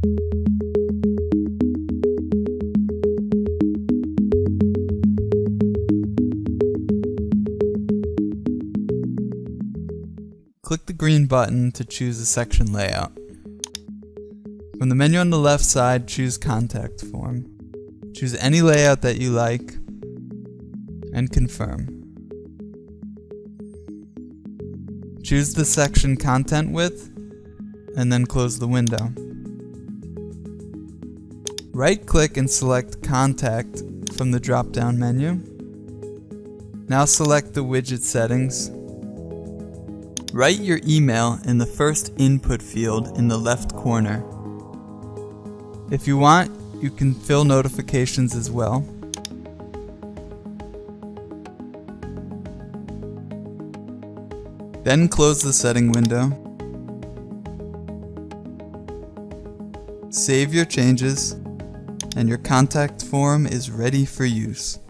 Click the green button to choose a section layout. From the menu on the left side, choose Contact Form. Choose any layout that you like and confirm. Choose the section content width and then close the window. Right-click and select Contact from the drop-down menu. Now select the widget settings. Write your email in the first input field in the left corner. If you want, you can fill notifications as well. Then close the setting window. Save your changes, and your contact form is ready for use.